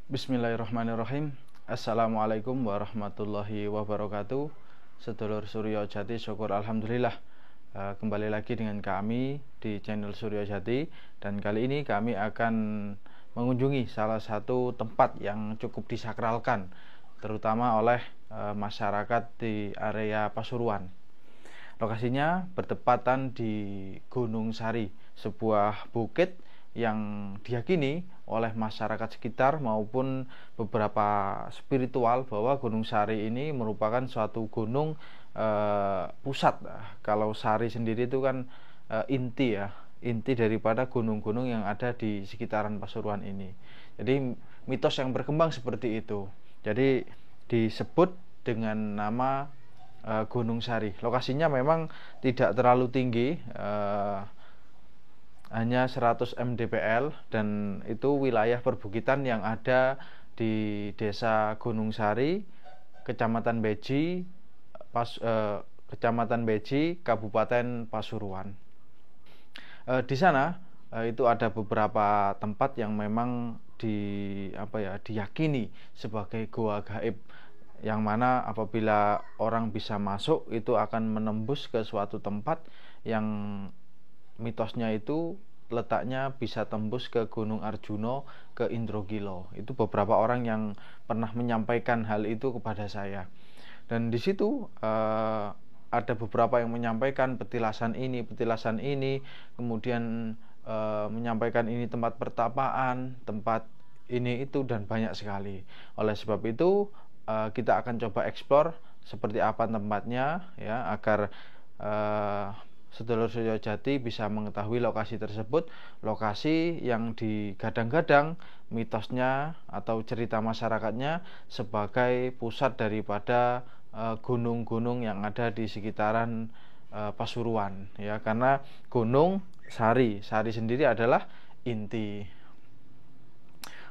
Bismillahirrahmanirrahim. Assalamualaikum warahmatullahi wabarakatuh. Sedulur Suryo Jati, syukur alhamdulillah. Kembali lagi dengan kami di channel Suryo Jati, dan kali ini kami akan mengunjungi salah satu tempat yang cukup disakralkan, terutama oleh masyarakat di area Pasuruan. Lokasinya bertepatan di Gunung Sari, sebuah bukit yang diyakini oleh masyarakat sekitar maupun beberapa spiritual bahwa Gunung Sari ini merupakan suatu gunung pusat. Kalau Sari sendiri itu kan inti daripada gunung-gunung yang ada di sekitaran Pasuruan ini. Jadi mitos yang berkembang seperti itu. Jadi disebut dengan nama Gunung Sari. Lokasinya memang tidak terlalu tinggi, hanya 100 mdpl, dan itu wilayah perbukitan yang ada di Desa Gunung Sari, Kecamatan Beji, Kabupaten Pasuruan. Di sana itu ada beberapa tempat yang memang diyakini sebagai goa gaib, yang mana apabila orang bisa masuk itu akan menembus ke suatu tempat yang mitosnya itu letaknya bisa tembus ke Gunung Arjuno, ke Indrogilo. Itu beberapa orang yang pernah menyampaikan hal itu kepada saya. Dan di situ ada beberapa yang menyampaikan petilasan ini, kemudian menyampaikan ini tempat pertapaan, tempat ini itu, dan banyak sekali. Oleh sebab itu kita akan coba eksplor seperti apa tempatnya, ya, agar sedulur Suryo Jati bisa mengetahui lokasi tersebut, lokasi yang digadang-gadang mitosnya atau cerita masyarakatnya sebagai pusat daripada gunung-gunung yang ada di sekitaran Pasuruan, ya, karena Gunung Sari sendiri adalah inti.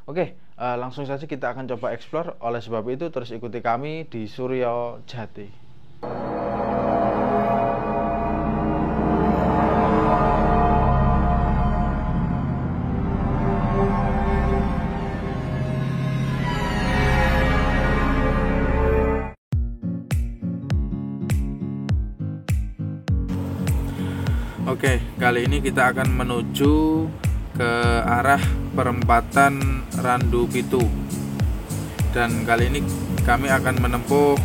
Oke, langsung saja kita akan coba eksplor. Oleh sebab itu terus ikuti kami di Suryo Jati. Oke, kali ini kita akan menuju ke arah perempatan Randu Pitu, dan kali ini kami akan menempuh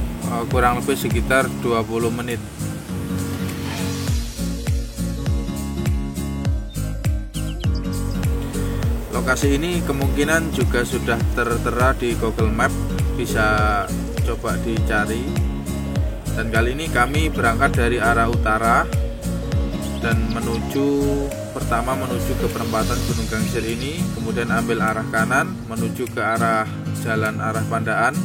kurang lebih sekitar 20 menit. Lokasi ini kemungkinan juga sudah tertera di Google Map, bisa coba dicari. Dan kali ini kami berangkat dari arah utara dan pertama menuju ke perempatan Gunung Gangsir ini, kemudian ambil arah kanan menuju ke arah jalan arah Pandaan.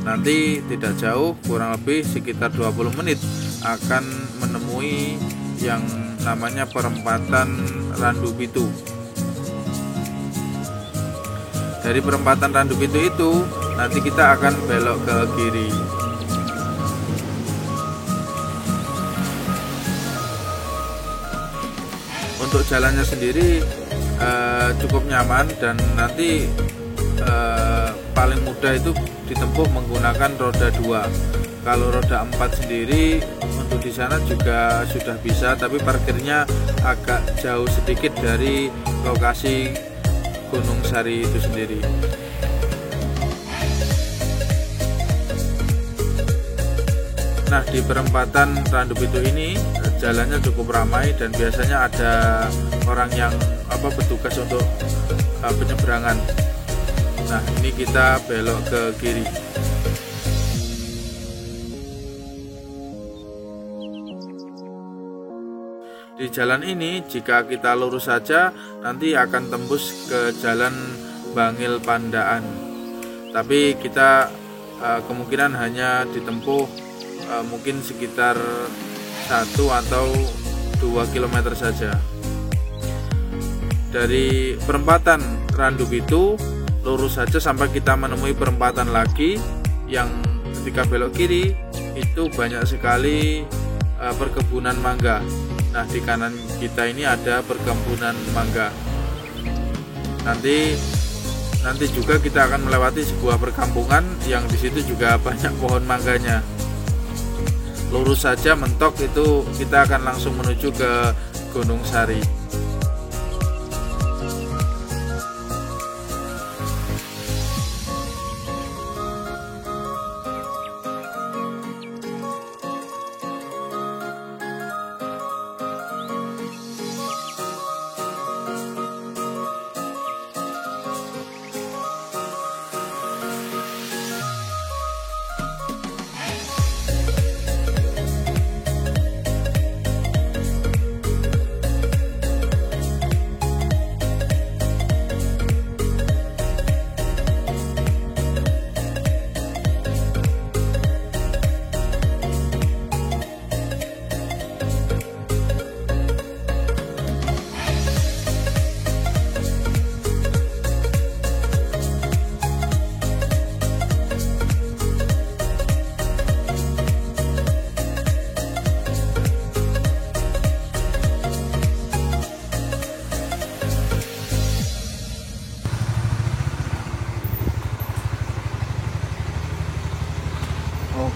Nanti tidak jauh, kurang lebih sekitar 20 menit akan menemui yang namanya perempatan Randu Pitu. Dari perempatan Randu Pitu itu nanti kita akan belok ke kiri. Untuk jalannya sendiri cukup nyaman, dan nanti paling mudah itu ditempuh menggunakan roda 2. Kalau roda 4 sendiri untuk di sana juga sudah bisa, tapi parkirnya agak jauh sedikit dari lokasi Gunung Sari itu sendiri. Nah, di perempatan Randu Pitu ini jalannya cukup ramai, dan biasanya ada orang yang bertugas untuk penyeberangan. Nah, ini kita belok ke kiri. Di jalan ini jika kita lurus saja nanti akan tembus ke jalan Bangil Pandaan. Tapi kita kemungkinan hanya ditempuh mungkin sekitar 1 atau 2 km saja. Dari perempatan Randu Pitu lurus saja sampai kita menemui perempatan lagi yang ketika belok kiri itu banyak sekali perkebunan mangga. Nah, di kanan kita ini ada perkebunan mangga. Nanti nanti juga kita akan melewati sebuah perkampungan yang di situ juga banyak pohon mangganya. Lurus saja mentok itu kita akan langsung menuju ke Gunung Sari.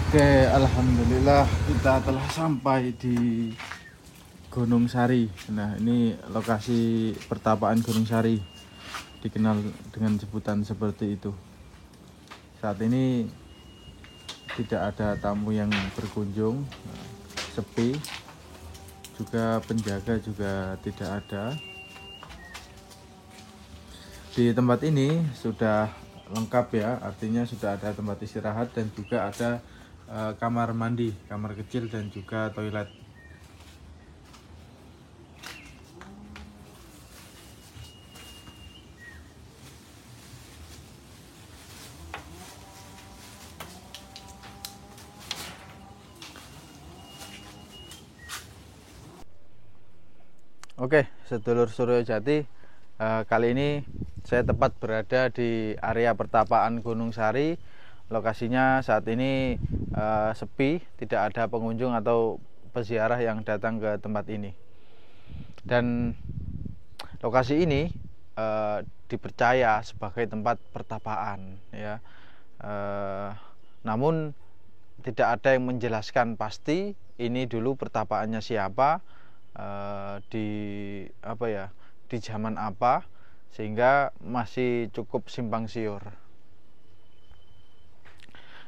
Oke, alhamdulillah kita telah sampai di Gunung Sari. Nah, ini lokasi pertapaan Gunung Sari, dikenal dengan sebutan seperti itu. Saat ini tidak ada tamu yang berkunjung, sepi, juga penjaga juga tidak ada. Di tempat ini sudah lengkap ya, artinya sudah ada tempat istirahat dan juga ada kamar mandi, kamar kecil dan juga toilet. Oke, sedulur Suryojati, kali ini saya tepat berada di area pertapaan Gunung Sari. Lokasinya saat ini sepi, tidak ada pengunjung atau peziarah yang datang ke tempat ini. Dan lokasi ini dipercaya sebagai tempat pertapaan, ya. Namun tidak ada yang menjelaskan pasti ini dulu pertapaannya siapa, di zaman apa, sehingga masih cukup simpang siur.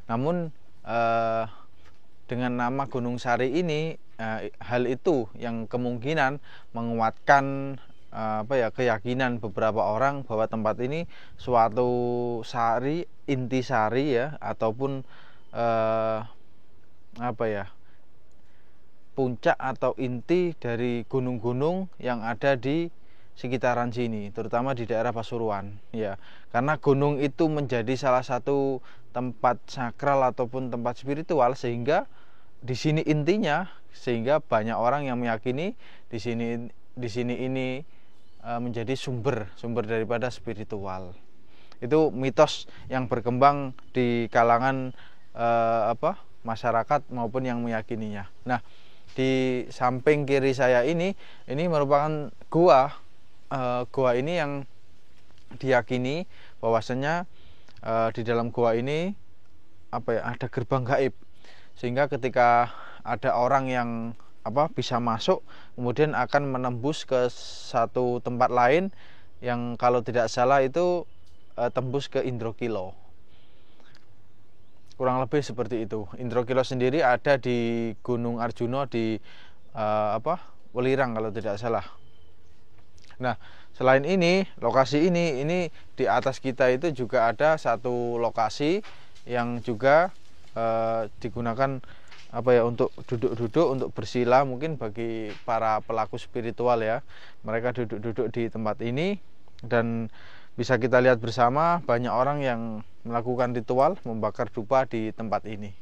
Namun dengan nama Gunung Sari ini, hal itu yang kemungkinan menguatkan keyakinan beberapa orang bahwa tempat ini suatu sari, inti sari ya, ataupun puncak atau inti dari gunung-gunung yang ada di sekitaran sini, terutama di daerah Pasuruan ya. Karena gunung itu menjadi salah satu tempat sakral ataupun tempat spiritual, sehingga di sini intinya, sehingga banyak orang yang meyakini di sini ini menjadi sumber daripada spiritual. Itu mitos yang berkembang di kalangan masyarakat maupun yang meyakininya. Nah, di samping kiri saya ini merupakan gua. Gua ini yang diyakini bahwasanya di dalam gua ini ada gerbang gaib, sehingga ketika ada orang yang bisa masuk, kemudian akan menembus ke satu tempat lain yang kalau tidak salah itu tembus ke Indrokilo. Kurang lebih seperti itu. Indrokilo sendiri ada di Gunung Arjuna di Welirang kalau tidak salah. Nah, selain ini, lokasi ini di atas kita itu juga ada satu lokasi yang juga digunakan untuk duduk-duduk, untuk bersila, mungkin bagi para pelaku spiritual ya. Mereka duduk-duduk di tempat ini, dan bisa kita lihat bersama banyak orang yang melakukan ritual membakar dupa di tempat ini.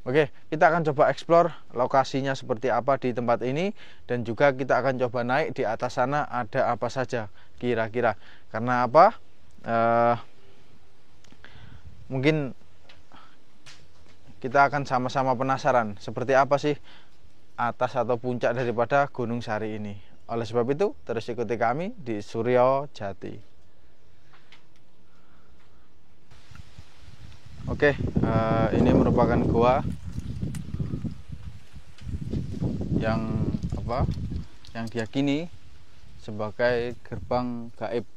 Oke, kita akan coba explore lokasinya seperti apa di tempat ini, dan juga kita akan coba naik di atas sana ada apa saja kira-kira. Karena apa? Mungkin kita akan sama-sama penasaran seperti apa sih atas atau puncak daripada Gunung Sari ini. Oleh sebab itu, terus ikuti kami di Suryojati. Oke, ini merupakan gua yang yang diyakini sebagai gerbang gaib.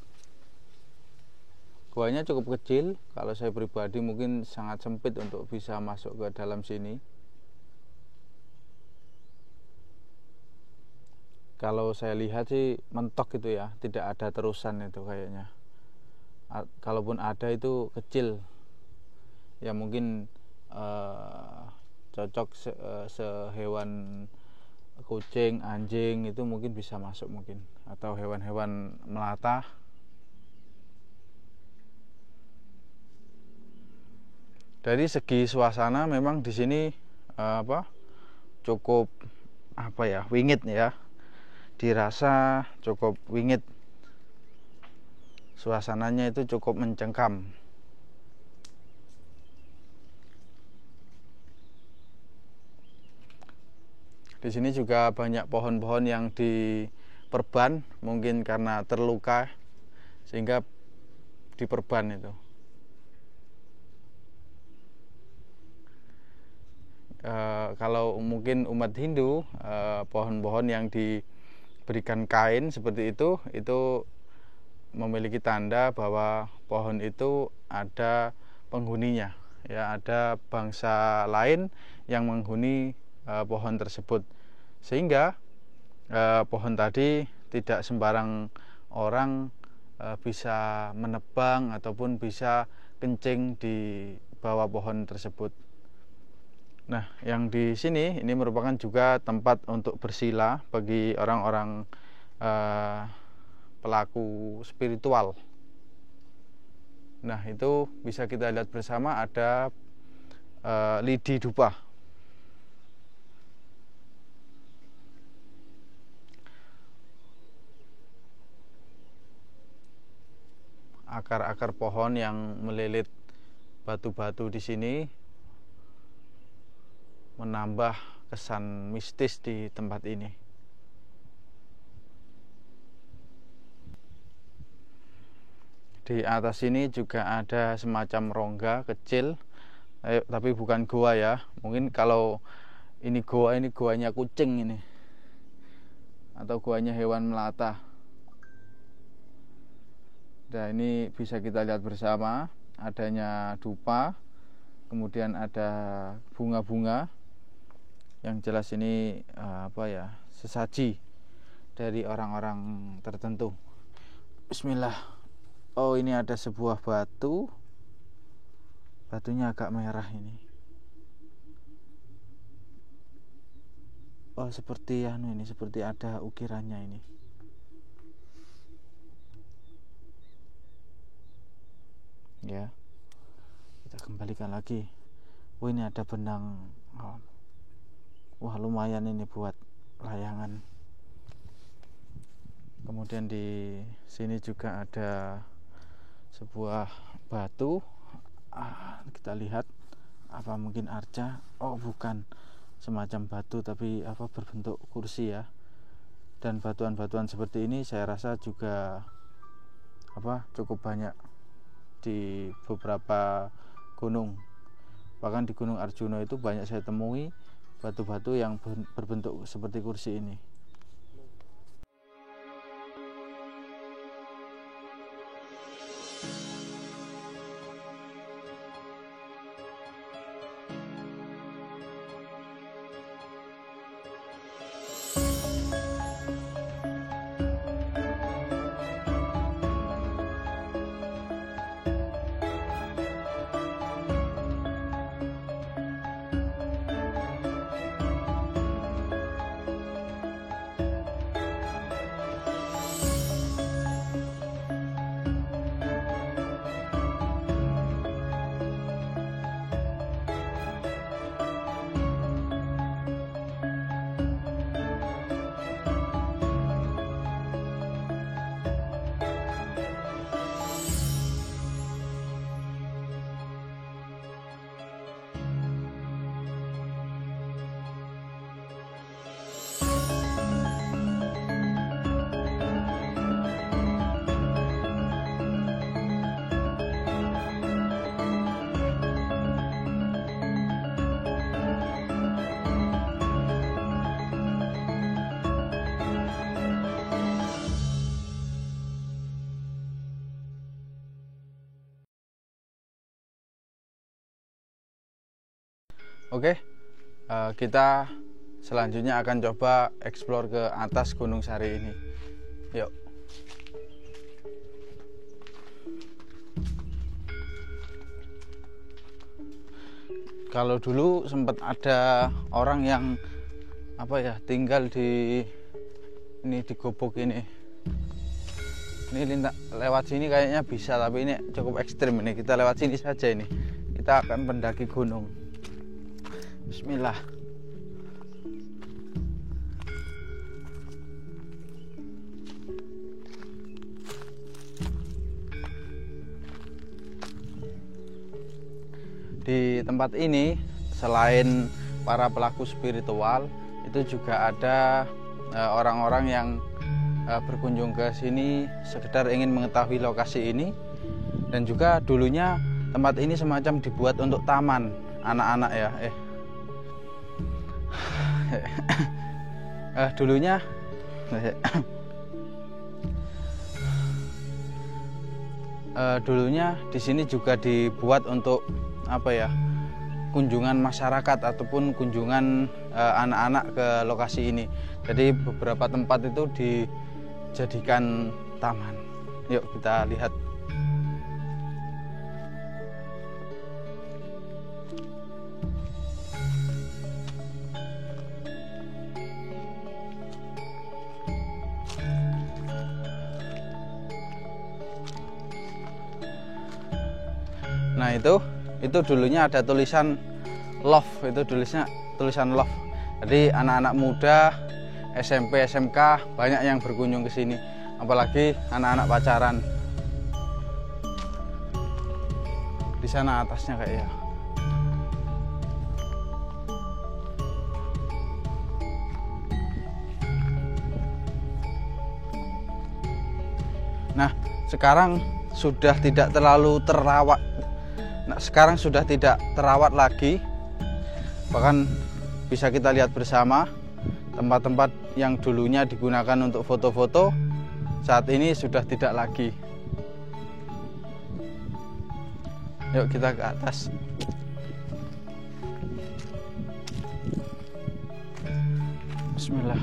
Guanya cukup kecil, kalau saya pribadi mungkin sangat sempit untuk bisa masuk ke dalam sini. Kalau saya lihat sih mentok gitu ya, tidak ada terusan itu kayaknya. Kalaupun ada itu kecil, ya mungkin cocok sehewan kucing, anjing itu mungkin bisa masuk mungkin, atau hewan-hewan melata. Dari segi suasana memang di sini cukup wingit ya, dirasa cukup wingit, suasananya itu cukup mencengkam. Di sini juga banyak pohon-pohon yang diperban, mungkin karena terluka sehingga diperban itu. Kalau mungkin umat Hindu, pohon-pohon yang diberikan kain seperti itu memiliki tanda bahwa pohon itu ada penghuninya, ya, ada bangsa lain yang menghuni pohon tersebut, sehingga pohon tadi tidak sembarang orang bisa menebang ataupun bisa kencing di bawah pohon tersebut. Nah, yang di sini ini merupakan juga tempat untuk bersila bagi orang-orang pelaku spiritual. Nah, itu bisa kita lihat bersama, ada lidi dupa. Akar-akar pohon yang melilit batu-batu di sini menambah kesan mistis di tempat ini. Di atas sini juga ada semacam rongga kecil, tapi bukan goa ya. Mungkin kalau ini goanya kucing ini, atau goanya hewan melata. Nah, ini bisa kita lihat bersama, adanya dupa, kemudian ada bunga-bunga. Yang jelas ini sesaji dari orang-orang tertentu. Bismillah. Oh, ini ada sebuah batu, batunya agak merah ini. Oh, seperti ini seperti ada ukirannya ini. Ya, kita kembalikan lagi. Oh, ini ada benang. Wah, lumayan ini buat layangan. Kemudian di sini juga ada sebuah batu. Kita lihat, apa mungkin arca? Oh, bukan, semacam batu tapi berbentuk kursi ya. Dan batuan-batuan seperti ini saya rasa juga cukup banyak di beberapa gunung. Bahkan di Gunung Arjuna itu banyak saya temui batu-batu yang berbentuk seperti kursi ini. Oke, kita selanjutnya akan coba explore ke atas Gunung Sari ini. Yuk. Kalau dulu sempat ada orang yang tinggal di gobok ini. Ini lewat sini kayaknya bisa, tapi ini cukup ekstrim ini. Kita lewat sini saja ini. Kita akan mendaki gunung. Bismillah. Di tempat ini selain para pelaku spiritual, itu juga ada orang-orang yang berkunjung ke sini sekedar ingin mengetahui lokasi ini. Dan juga dulunya tempat ini semacam dibuat untuk taman anak-anak ya. Dulunya di sini juga dibuat untuk kunjungan masyarakat ataupun kunjungan anak-anak ke lokasi ini. Jadi beberapa tempat itu dijadikan taman. Yuk kita lihat. Nah itu dulunya ada tulisan love, itu tulisan love. Jadi anak-anak muda, SMP, SMK banyak yang berkunjung ke sini, apalagi anak-anak pacaran. Di sana atasnya kayak ya. Nah, sekarang sudah tidak terlalu terawat. Sekarang sudah tidak terawat lagi. Bahkan bisa kita lihat bersama tempat-tempat yang dulunya digunakan untuk foto-foto saat ini sudah tidak lagi. Yuk kita ke atas. Bismillah.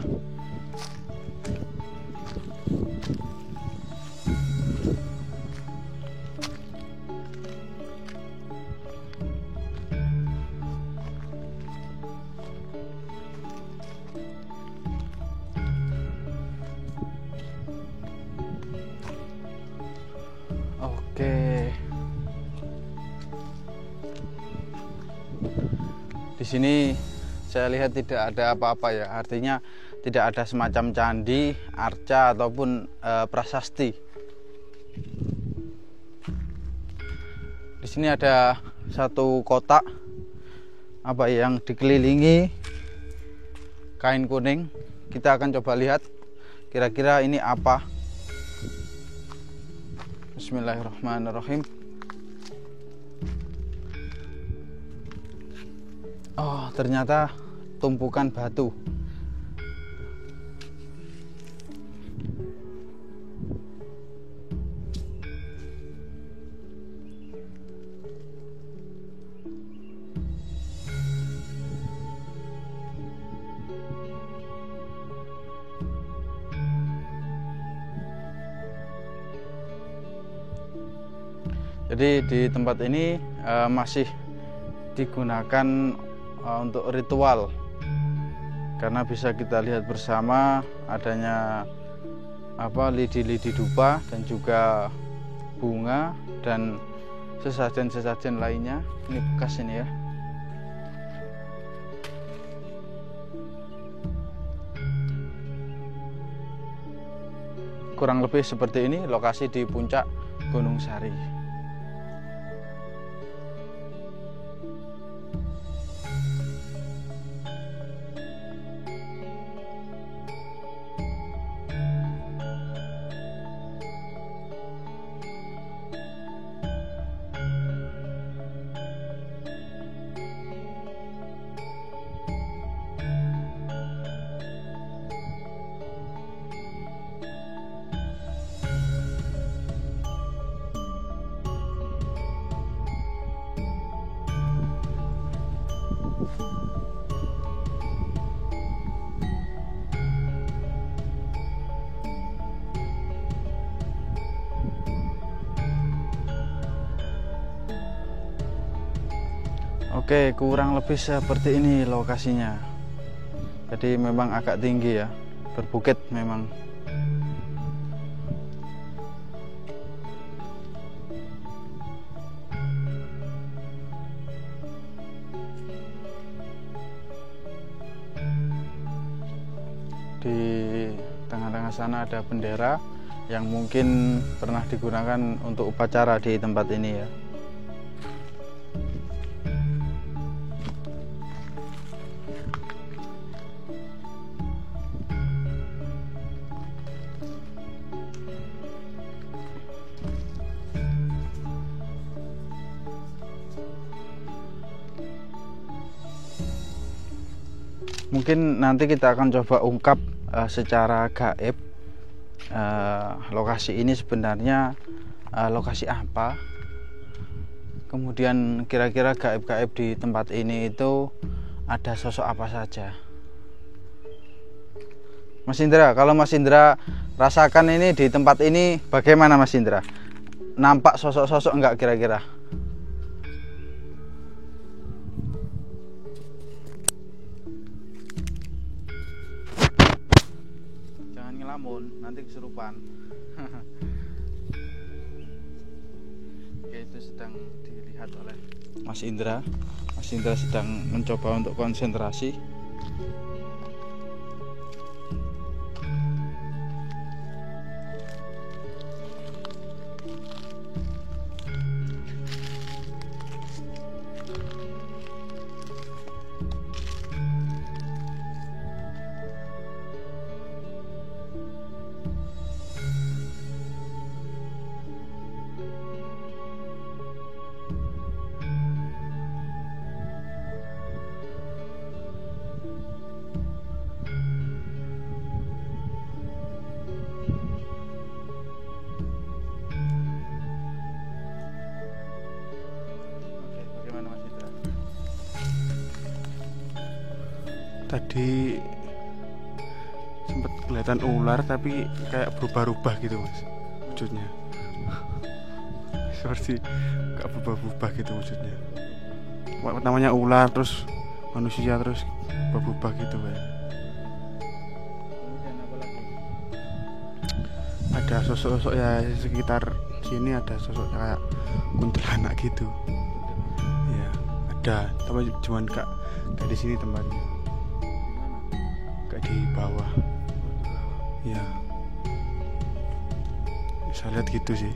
Oke. Di sini saya lihat tidak ada apa-apa ya. Artinya tidak ada semacam candi, arca ataupun prasasti. Di sini ada satu kotak yang dikelilingi kain kuning. Kita akan coba lihat kira-kira ini apa. Bismillahirrahmanirrahim. Oh, ternyata tumpukan batu. Jadi di tempat ini masih digunakan untuk ritual, karena bisa kita lihat bersama adanya lidi-lidi dupa dan juga bunga dan sesajen-sesajen lainnya. Ini bekas ini ya. Kurang lebih seperti ini lokasi di puncak Gunung Sari. Oke, kurang lebih seperti ini lokasinya. Jadi memang agak tinggi ya, berbukit memang. Di tengah-tengah sana ada bendera yang mungkin pernah digunakan untuk upacara di tempat ini ya. Mungkin nanti kita akan coba ungkap secara gaib lokasi ini sebenarnya lokasi apa, kemudian kira-kira gaib-gaib di tempat ini itu ada sosok apa saja. Mas Indra, kalau Mas Indra rasakan ini di tempat ini bagaimana Mas Indra? Nampak sosok-sosok enggak kira-kira? Ngelamun, nanti kesurupan. Oke, itu sedang dilihat oleh Mas Indra. Mas Indra sedang mencoba untuk konsentrasi. Tadi sempat kelihatan ular tapi kayak berubah-ubah gitu Mas wujudnya. Seperti kayak berubah-ubah gitu wujudnya. Namanya ular terus manusia terus berubah gitu kayak. Ada sosok-sosok ya sekitar sini, ada sosok kayak kuntilanak gitu. Ya, ada, tapi cuman gak di sini tempatnya. Di bawah ya, bisa lihat gitu sih.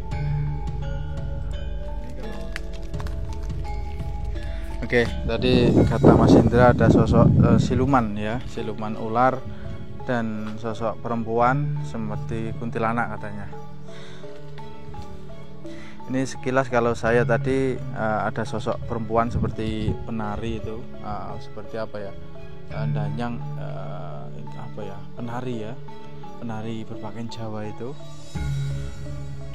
Oke, tadi kata Mas Indra ada sosok siluman ya, siluman ular dan sosok perempuan seperti kuntilanak katanya. Ini sekilas kalau saya tadi ada sosok perempuan seperti penari itu, seperti apa ya, danyang, apa ya, penari berpakaian Jawa itu.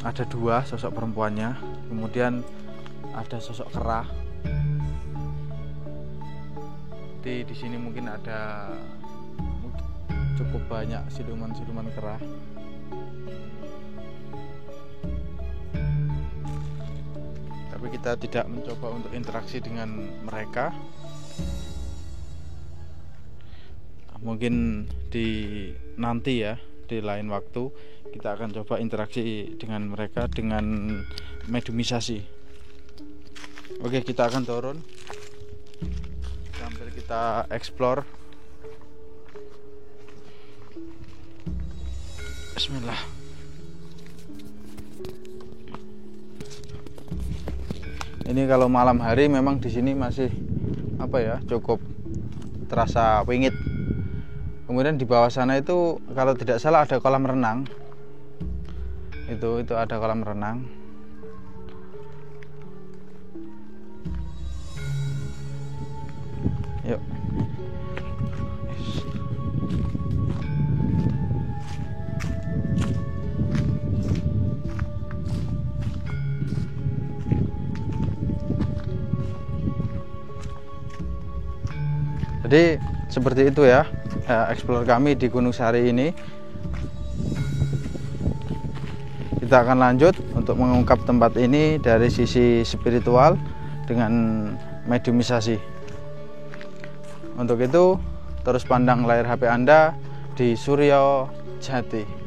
Ada dua sosok perempuannya, kemudian ada sosok kera. Di sini mungkin ada cukup banyak siluman kera. Tapi kita tidak mencoba untuk interaksi dengan mereka. Mungkin nanti ya, di lain waktu kita akan coba interaksi dengan mereka dengan mediumisasi. Oke, kita akan turun sambil kita explore. Bismillah. Ini kalau malam hari memang di sini masih apa ya, cukup terasa wingit. Kemudian di bawah sana itu kalau tidak salah ada kolam renang. Itu ada kolam renang. Yuk. Jadi seperti itu ya, explore kami di Gunung Sari ini. Kita akan lanjut untuk mengungkap tempat ini dari sisi spiritual dengan mediumisasi. Untuk itu terus pandang layar HP Anda di Suryo Jati.